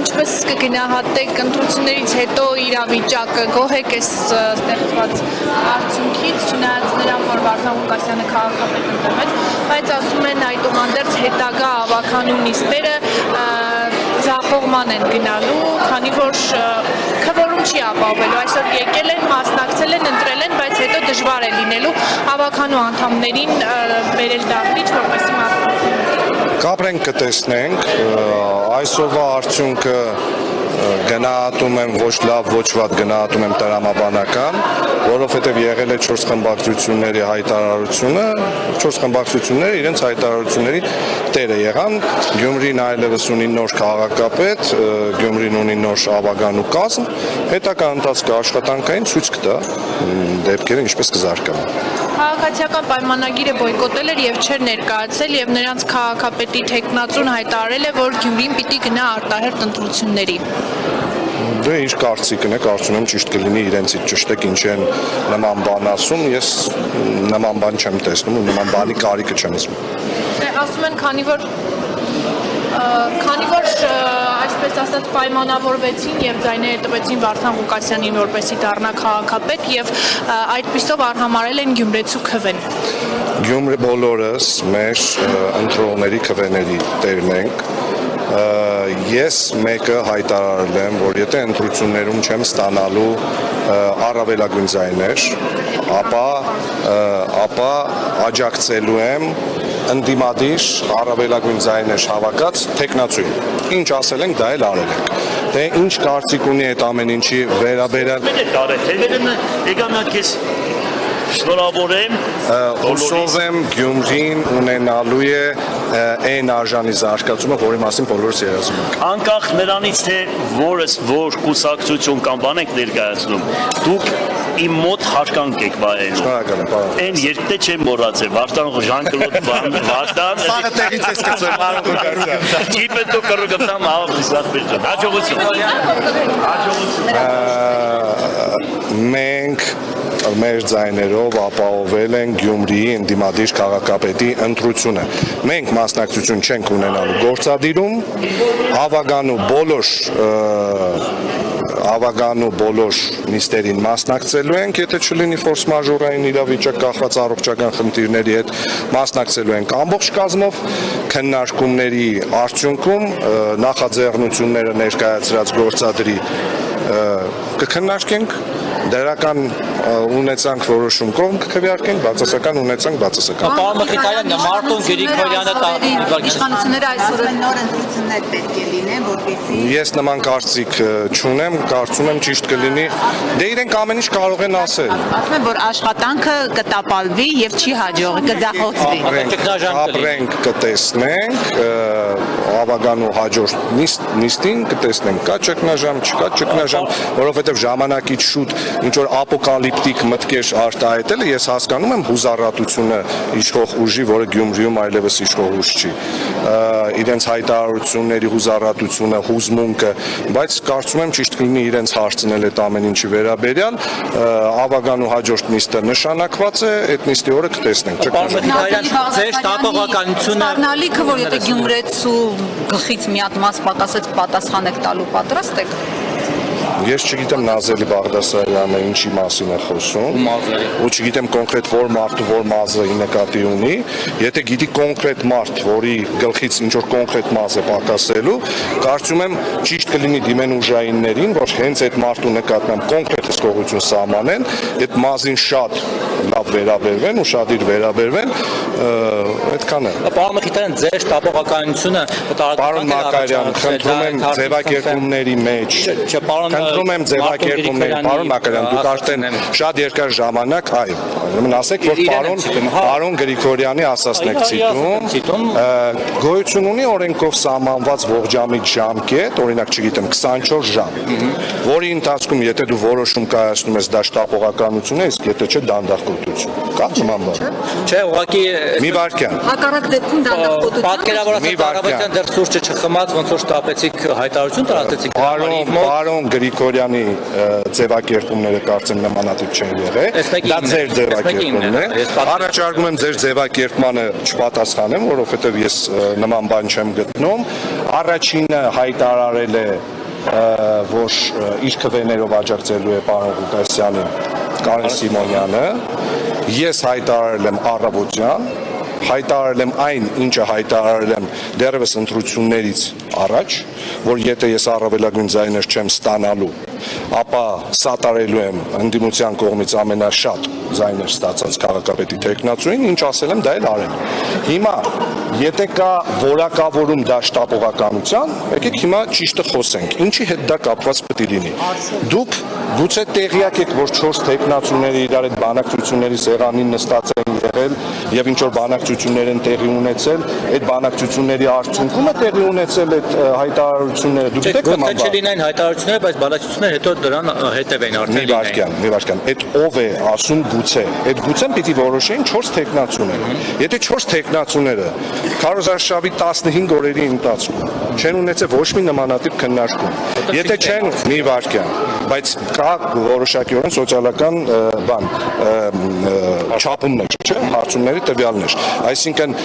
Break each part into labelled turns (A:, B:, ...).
A: ինչպես կգնահատեք ընտրություններից հետո իրավիճակը, գոհ եք այս ստեղծված արդյունքից, չնայած նրան, որ Վարդան Ղուկասյանը քաղաքապետ ընտրվեց, բայց ասում են այդուհանդերձ հետագա ավականու նիստերը ձախողման են գնալու, քանի որ քվորում չի ապահովելու, այսօր եկել են, մասնակցել են, ընտրել են, բայց հետո դժվար է լինելու ավականու անդամներին բերել դահլիճ, որպեսզի մասնակցեն։
B: Կապրենք կտեսնենք, այսօրվա արդյունքը գնահատում եմ ոչ լավ, ոչ վատ գնահատում եմ տրամաբանական, որովհետև եղել է 4 խմբակցությունների հայտարարությունը, 4 խմբակցությունները իրենց հայտարարությունների տերը եղան, Գյումրին այլևս ունի նոր քաղաքապետ, Գյումրին ունի նոր ավականու կազմ, հետագա ընթացքը աշխատանքային ցույց կտա դեպքերը ինչպես կզարգանան։
A: Քաղաքացիական պայմանագիրը բոյկոտել էր եւ չէր ներկայացել եւ նրանց քաղաքապետի թեկնածուն հայտարարել է, որ Գյումրին պիտի գնա արտահերթ ընտրությունների։
B: Դե ինչ կարծիքն է, կարծում եմ ճիշտ կլինի իրենցից ճշտեք ինչ են նման բան ասում, ես նման բան չեմ տեսնում ու նման բանի կարիքը չեմ զգում։
A: Դե ասում են, քանի որ այսպես ասած պայմանավորվեցին եւ ձայները տվեցին Վարդան Ղուկասյանին, որպեսզի դառնա քաղաքապետ եւ այդպիսով արհամարել են գյումրեցու քվեն։
B: Գյումրի բոլորս մեր ընտրողների քվեների տերն ենք։ Ես մեկը հայտարարել եմ, որ եթե ընտրություններում չեմ ստանալու առավելագույն ձայներ, ապա աջակցելու եմ ընդդիմադիր առավելագույն ձայներ հավաքած թեկնածուին։ Ինչ ասել ենք, դա էլ արել ենք։ Դե ինչ կարծիք ունի այդ ամեն ինչի վերաբերյալ։
C: Շնորհավորեմ,
B: հուսով եմ Գյումրին ունենալու է այն արժանի զարգացումը, որի մասին բոլորս երազում ենք։
C: Անկախ նրանից, թե որ կուսակցություն կամ բան եք ներկայացնում, դուք իմ մոտ հարգանք եք վայելում։
B: Շնորհակալ եմ, պարոն։
C: Այն երկտե չեմ մոռացել, Վարդան Ժան-Կլոդ Վարդան։
B: Սաղը տեղից է սկսել, պարոն Ղուկասյան։
C: Ճիպետո կրոգտամ հավասար։ Հաջողություն։
B: Մենք մեր ձայներով ապահովել են Գյումրիի ընդդիմադիր քաղաքապետի ընտրությունը։ Մենք մասնակցություն չենք ունենալու գործադիրում, ավականու բոլոր նիստերին մասնակցելու ենք, եթե չլինի ֆորս մաժորային իրավիճակ կախված առողջական խնդիրների հետ, մասնակցելու ենք ամբողջ կազմով, քննարկումների արդյունքում նախաձեռնությունները ներկայացրած գործադրի կքննարկենք, դրական ունեցանք որոշում կողմ կքվեարկենք, բացասական ունեցանք բացասական։
D: Պարոն Մխիթարյան, Մարտուն Գրիգորյանը
A: իշխանությունները այսօր
E: նոր ընտրություններ պետք է լինեն, որպեսզի
B: Ես նման կարծիք չունեմ, կարծում եմ ճիշտ կլինի։ Դե իրենք ամեն ինչ կարող են ասել։
E: ասում են, որ աշխատանքը կտապալվի եւ չի հաջողի, կձախողվի։
B: Ապրենք կտեսնենք, ավականու հաջորդ նիստին կտեսնենք, կա ճգնաժամ, չկա ճգնաժամ, որովհետև ժամանակից շուտ ինչ որ ապոկալիպտիկ մտքեր արտահայտելը ես հասկանում եմ հուզառատությունը իշխող ուժի, որը Գյումրիում այլևս իշխող ուժ չի։ Իրենց հայտարարությունների հուզառատությունը, հուզմունքը, բայց կարծում եմ ճիշտ կլինի իրենց հարցնել այդ ամեն ինչի վերաբերյալ, ավականու հաջորդ նիստը նշանակված է, այդ նիստի օրը կտեսնենք։
D: ձեր տապողականությունը
A: Սպառնալիքը, որ եթե գյումրեցու գլխից մի հատ մաս պակասեց պատասխան եք տալու պատրաստ եք։
B: Ես չգիտեմ Նազելի Բաղդասարյանը ինչի մասին է խոսում, ու չգիտեմ կոնկրետ որ մարդը որ մազը նկատի ունի, եթե գիտի կոնկրետ մարդ, որի գլխից ինչ որ կոնկրետ մազ է պակասելու, կարծում եմ ճիշտ կլինի դիմեն ուժայիններին, որ հենց այդ մարդու նկատմամբ կոնկրետ հսկողություն սահմանեն, այդ մազին շատ լավ վերաբերվեն, ուշադիր վերաբերվեն, այդքան է։
D: Պարոն Մխիթարյան, ձեր տապողականությունը
B: Պարոն Մակարյան, խնդրում եմ ձևակերպումների մեջ, խնդրում եմ ձևակերպումների, պարոն Մակարյան, դուք արդեն շատ երկար ժամանակ, այո, ուրեմն ասեք, որ պարոն Գրիգորյանի ասածն եք ցիտում, գոյություն ունի օրենքով սահմանված ողջամիտ ժամկետ, օրինակ չգիտեմ 24 ժամ, որի ընթացքում եթե դու որոշում կայացնում ես դա շտապողականություն է, իսկ եթե չէ դանդաղկոտություն։ Կա նման բան։
D: Չէ, ուղղակի
B: Մի վարքյան։
A: Հակառակ դեպքում դանդաղկոտություն։
D: պատկերավորած առավոտյան դեռ սուրճը չխմած, ոնց որ շտապեցիք հայտարարություն տարածեցիք։
B: Պարոն Գրիգորյանի ձևակերպումները կարծեմ նմանատիպ չեն եղել։ Դա ձեր ձևակերպումն է։ Առաջարկում եմ ձեր ձևակերպմանը չպատասխանեմ, որովհետև ես նման բան չեմ գտնում։ Առաջինը հայտարարել է որ իր քվեներով աջակցելու է պարոն Ղուկասյանին Կարեն Սիմոնյանը, ես հայտարարել եմ առավոտյան, հայտարարել եմ այն, ինչը հայտարարել եմ դեռևս ընտրություններից առաջ, որ եթե ես առավելագույն ձայներ չեմ ստանալու, ապա սատարելու եմ ընդդիմության կողմից ամենաշատ ձայներ ստացած քաղաքապետի թեկնածուին, ինչ ասել եմ, դա էլ արել։ Հիմա, եթե կա որակավորում դաշտապողականության, եկեք հիմա ճիշտը խոսենք, ինչի հետ դա կապված պետք է լինի։ Դուք գուցե տեղյակ եք, որ 4 թեկնածուները իրար այդ բանակցությունների սեղանին նստած են եղել եւ ինչ որ բանակցություններ են տեղի ունեցել, այդ բանակցությունների արդյունքում է տեղի ունեցել այդ հայտարարությունները։ Դուք գիտեք նման բան։
D: Չլինեն հայտարարությունները, բայց բանակցությունները հետո դրան հետևեն արդեն լինեն։
B: Մի վարքյան, այդ ով է ասում գուցե։ Այդ գուցեն պիտի որոշեին 4 թեկնածուներ։ Եթե 4 թեկնածուները քարոզարշավի 15 օրերի ընթացքում չեն ունեցել ոչ մի նմանատիպ քննարկում, եթե չեն մի վարքյան, բայց կա որոշակիորեն սոցիալական բան չափումներ, չէ՞, հարցումների տվյալներ։ Այսինքն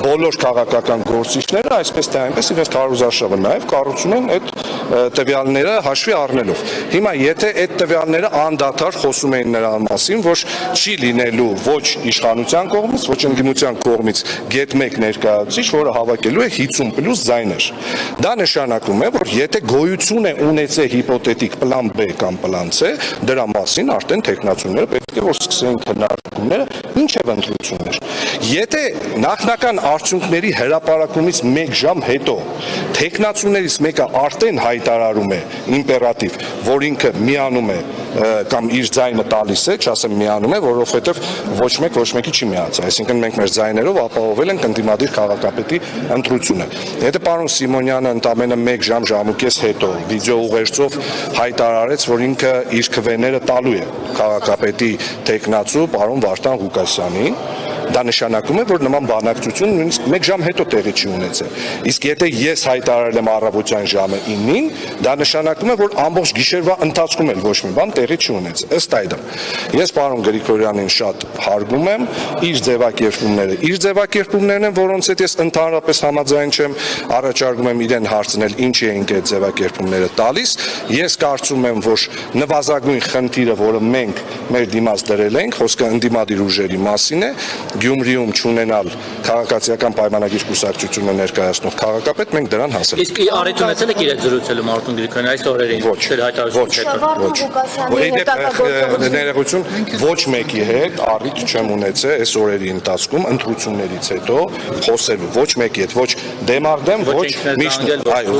B: բոլոր քաղաքական գործիչները այսպես թե այնպես իրենց քարոզարշավը նաև կառուցում են այդ տվյալները հաշվի առնելով։ Հիմա եթե այդ տվյալները անդադար խոսում էին նրան մասին, որ չի լինելու ոչ իշխանության կողմից, ոչ ընդդիմության կողմից գետ 1 ներկայացուցիչ, որը հավաքելու է 50+ ձայներ։ Դա նշանակում է, որ եթե գոյություն է ունեցել հիպոթետիկ պլան B կամ պլան C, դրա մասին արդեն տեխնացուները պետք է որ սկսեն քննարկումները, ինչև ընտրություններ։ Եթե նախնական արդյունքների հրապարակումից 1 ժամ հետո տեխնացուներից մեկը արդեն հայտարարում է իմպերատիվ, որ ինքը միանում է կամ իր ձայնը տալիս է, չասեմ միանում է, որովհետև ոչ մեկի չի միացել։ Այսինքն մենք մեր ձայներով ապահովել ենք ընդդիմադիր քաղաքապետի ընտրությունը։ Եթե պարոն Սիմոնյանը ընդամենը 1 ժամուկես հետո վիդեո ուղերձով հայտարարեց, որ ինքը իր քվեները տալու է քաղաքապետի տեխնացու պարոն Վարդան Ղուկասյանին, դա նշանակում է, որ նման բանակցություն նույնիսկ 1 ժամ հետո տեղի չի ունեցել։ Իսկ եթե ես հայտարարել եմ առավոտյան ժամը 9-ին, դա նշանակում է, որ ամբողջ գիշերվա ընթացքում էլ ոչ մի բան տեղի չի ունեցել։ Ըստ այդմ, ես պարոն Գրիգորյանին շատ հարգում եմ, իր ձևակերպումներն են, որոնց հետ ես ընդհանրապես համաձայն չեմ, առաջարկում եմ իրեն հարցնել, ինչի են այդ ձևակերպումները տալիս։ Ես կարծում եմ, որ նվազագույն խնդիրը, որը մենք մեր դիմաց դրել ենք, խոսքը ընդդիմադիր ուժերի մասին է, Գյումրիում չունենալ քաղաքացիական պայմանագիր կուսակցությունը ներկայացնող քաղաքապետ, մենք դրան հասել ենք։
D: Իսկ առիթ ունեցել եք իրենց զրուցելու Մարտուն Գրիգորյանը այս օրերին։
B: Ներողություն, ոչ մեկի հետ առիթ չեմ ունեցել այս օրերի ընթացքում ընտրություններից հետո խոսելու, ոչ մեկի հետ, ոչ դեմարդեմ,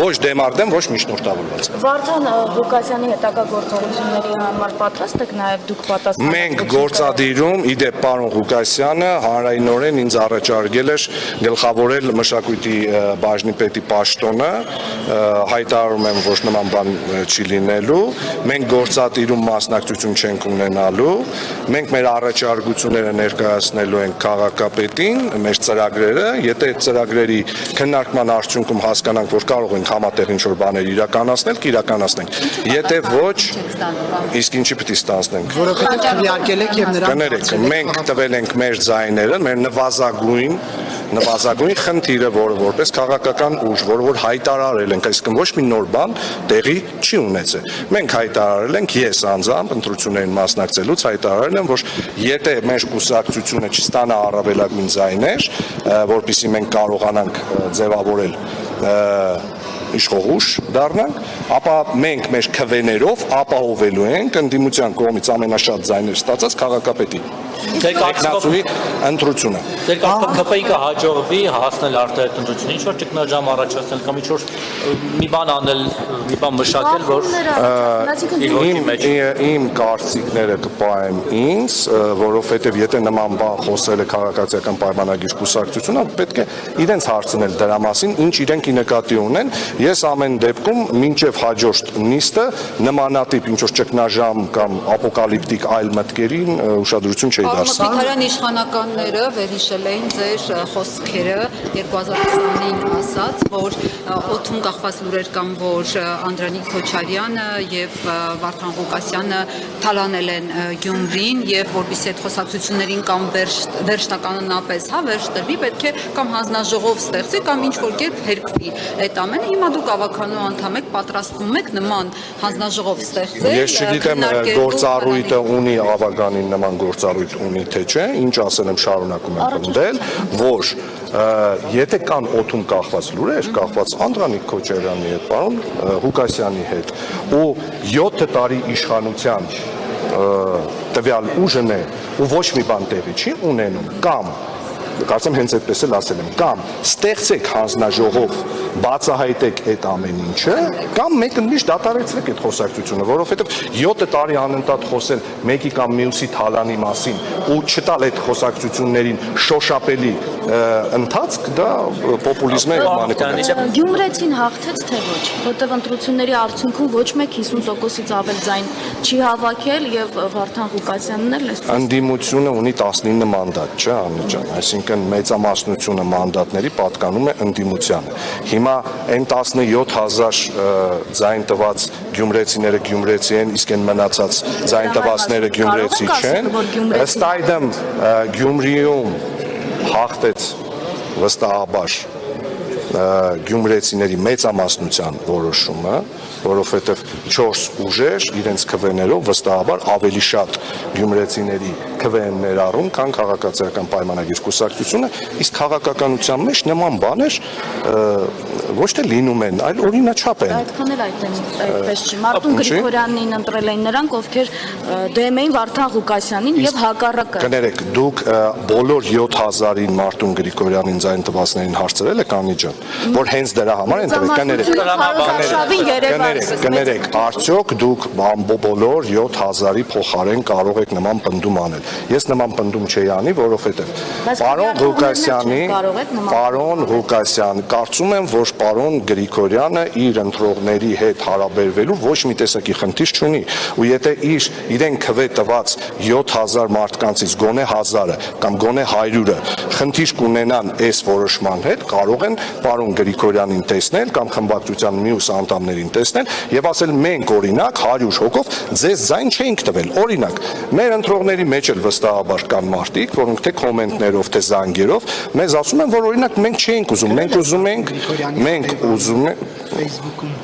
B: ոչ դեմարդեմ, ոչ միջնորդավորված։
F: Վարդան Ղուկասյանի հետագա գործողությունների համար պատրաստ եք նաև դուք պատասխան։
B: Մենք գործադիրում, իդեպ պարոն Ղուկասյանը հանրայնորեն ինձ առաջարկել էր գլխավորել մշակույթի բաժնի պետի պաշտոնը, հայտարարում եմ, որ նման բան չի լինելու, մենք գործադիրում մասնակցություն չենք ունենալու, մենք մեր առաջարկությունները ներկայացնելու ենք քաղաքապետին, մեր ծրագրերը, եթե այդ ծրագրերի քննարկման արդյունքում հասկանանք, որ կարող ենք համատեղ ինչ-որ բաներ իրականացնել, կիրականացնենք։ Եթե ոչ, իսկ ինչի պետք է ստանանք։
G: Որովհետև քվեարկել եք եւ նրանք
B: կներեք, մենք տվել ենք մեր ձայները, մեր նվազագույն խնդիրը, որը որպես քաղաքական ուժ, որ հայտարարել ենք, այսինքն ոչ մի նոր բան տեղի չի ունեցել։ Մենք հայտարարել ենք, ես անձամբ ընտրություններին մասնակցելուց հայտարարել եմ, որ եթե մեր կուսակցությունը չստանա առավելագույն ձայներ, որպեսզի մենք կարողանանք ձևավորել իշխող դառնանք, ապա մենք մեր քվեներով ապահովելու ենք ընդդիմության կողմից ամենաշատ ձայներ ստացած քաղաքապետի տեխնացուի ընտրությունը։
D: Ձեր կարծիքով ԿՊԻ-ը հաջողվի հասնել արտահայտ ընտրություն, ինչ որ ճգնաժամ առաջացնել կամ ինչ որ մի բան անել, մի բան մշակել, որ
B: իմ կարծիքները կպահեմ ինձ, որովհետև եթե նման բան խոսել է քաղաքացիական պայմանագիր կուսակցությունը, պետք է իրենց հարցնել դրա մասին, ինչ իրենք նկատի ունեն։ Ես ամեն դեպքում մինչև հաջորդ նիստը նմանատիպ ինչ որ ճգնաժամ կամ ապոկալիպտիկ այլ մտքերին ուշադրություն չէի դարձնել։
H: Մխիթարյան իշխանականները վերհիշել էին ձեր խոսքերը 2020-ին ասաց, որ օդում կախված լուրեր կան, որ Անդրանիկ Քոչարյանը եւ Վարդան Ղուկասյանը թալանել են Գյումրին եւ որպեսզի այդ խոսակցություններին կամ վերջնականապես վերջ տրվի, պետք է կամ հանձնաժողով ստեղծի կամ ինչ որ կերպ հերկվի այդ ամենը։ Հիմա դուք ավականու անդամ եք, պատրաստվում եք նման հանձնաժողով ստեղծել։
B: Ես չգիտեմ գործառույթը ունի ավականին նման գործառույթ ունի թե չէ, ինչ ասել եմ շարունակում եմ պնդել, որ եթե կան օդում կախված լուրեր, կախված Անդրանիկ Քոչարյանի հետ, պարոն Ղուկասյանի հետ, ու 7 տարի իշխանության տվյալ ուժն է ու ոչ մի բան տեղի չի ունենում, կամ կարծեմ հենց այդպես էլ ասել եմ, կամ ստեղծեք հանձնաժողով, բացահայտեք այդ ամեն ինչը, կամ մեկը միշտ դադարեցրեք այդ խոսակցությունը, որովհետև 7 տարի անընդհատ խոսել մեկի կամ մյուսի թալանի մասին ու չտալ այդ խոսակցություններին շոշափելի ընթացք, դա պոպուլիզմ է, մանիպուլյացիա։
F: Գյումրեցին հաղթեց թե ոչ, որտեղ ընտրությունների արդյունքում ոչ մեկ 50%-ից ավել ձայն չի հավաքել եւ Վարդան Ղուկասյանն էլ
B: Ընդդիմությունը ունի 19 մանդատ, չէ, Աննա ջան, այսինքն մեծամասնությունը մանդատների պատկանում է ընդդիմությանը։ Հիմա այն 17000 ձայն տված գյումրեցիները գյումրեցի են, իսկ այն մնացած ձայն տվածները գյումրեցի չեն։ Ըստ այդմ Գյումրիում հաղթեց վստահաբար գյումրեցիների մեծամասնության որոշումը, որովհետև 4 ուժեր իրենց քվեներով վստահաբար ավելի շատ գյումրեցիների քվեն ներառում, քան քաղաքացիական պայմանագիր կուսակցությունը, իսկ քաղաքականության մեջ նման բաներ ոչ թե լինում են, այլ օրինաչափ են։
F: Այդքան էլ այդպես չի։ Մարտուն Գրիգորյանին ընտրել էին նրանք, ովքեր դեմ էին Վարդան Ղուկասյանին եւ հակառակը։
B: Կներեք, դուք բոլոր 7000-ին Մարտուն Գրիգորյանին ձայն տվածներին հարցրել եք, Անի ջան, որ հենց դրա համար են տվել, կներեք, արդյոք դուք բոլոր 7000-ի փոխարեն կարող եք նման պնդում անել։ Ես նման պնդում չէի անի, որովհետև պարոն Ղուկասյան, կարծում եմ, որ պարոն Գրիգորյանը իր ընտրողների հետ հարաբերվելու ոչ մի տեսակի խնդիր չունի, ու եթե իրեն քվե տված 7000 մարդկանցից գոնե 1000-ը կամ գոնե 100-ը խնդիր կունենան այս որոշման հետ, կարող են պարոն Գրիգորյանին տեսնել կամ խմբակցության մյուս անդամներին տեսնել եւ ասել մենք օրինակ 100 հոգով ձեզ ձայն չենք տվել։ Օրինակ, մեր ընտրողների մեջ էլ վստահաբար կան մարդիկ, որոնք թե կոմենտներով, թե զանգերով մեզ ասում են, որ օրինակ մենք չենք ուզում, մենք ուզում ենք
G: Facebook-ում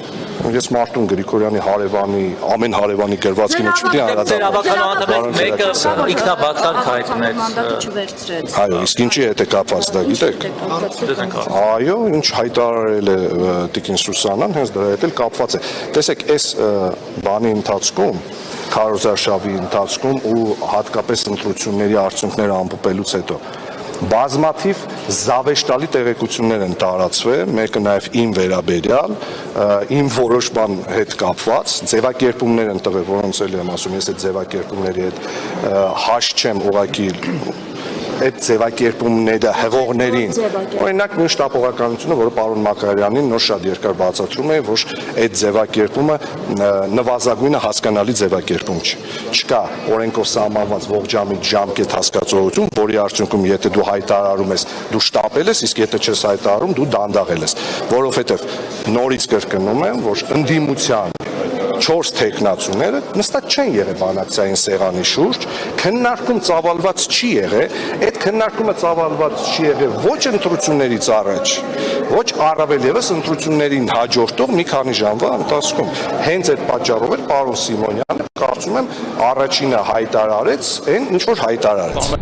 B: Ես Մարտուն Գրիգորյանի հարևանի, ամեն հարևանի գրվածքին չպիտի
D: անդամից մեկը ինքնաբացանք հայտնեց։
B: Այո, իսկ ինչի հետ է կապված դա, գիտեք։ Այո, ինչ հայտարարել է Տիկին Սուսանան, հենց դրա հետ էլ կապված է։ Տեսեք, այս բանի ընթացքում, քարոզարշավի ընթացքում ու հատկապես ընտրությունների արդյունքները ամփոփելուց հետո բազմաթիվ զավեշտալի տեղեկություններ են տարածվել, մեկը նաև իմ վերաբերյալ, իմ որոշ բան հետ կապված, ձևակերպումներ են տվել, որոնց էլ եմ ասում, ես այդ ձևակերպումների հետ հաշ չեմ ուղղակի այդ ձևակերպումները հղողներին, օրինակ նույն շտապողականությունը, որը պարոն Մակարյանին նոր շատ երկար բացատրում է, որ այդ ձևակերպումը նվազագույնը հասկանալի ձևակերպում չի։ Չկա օրենքով սահմանված ողջամիտ ժամկետ հասկացողություն, որի արդյունքում եթե դու հայտարարում ես, դու շտապել ես, իսկ եթե չես հայտարարում, դու դանդաղել ես, որովհետև նորից կրկնում եմ, որ ընդդիմության 4 տեխնացուները նստած չեն եղել բանակցային սեղանի շուրջ, քննարկում ծավալված չի եղել, այդ քննարկումը ծավալված չի եղել ոչ ընտրություններից առաջ, ոչ առավել ևս ընտրություններին հաջորդող մի քանի ժամվա ընթացքում։ Հենց այդ պատճառով էլ պարոն Սիմոնյանը կարծում եմ առաջինը հայտարարեց այն, ինչ որ հայտարարեց։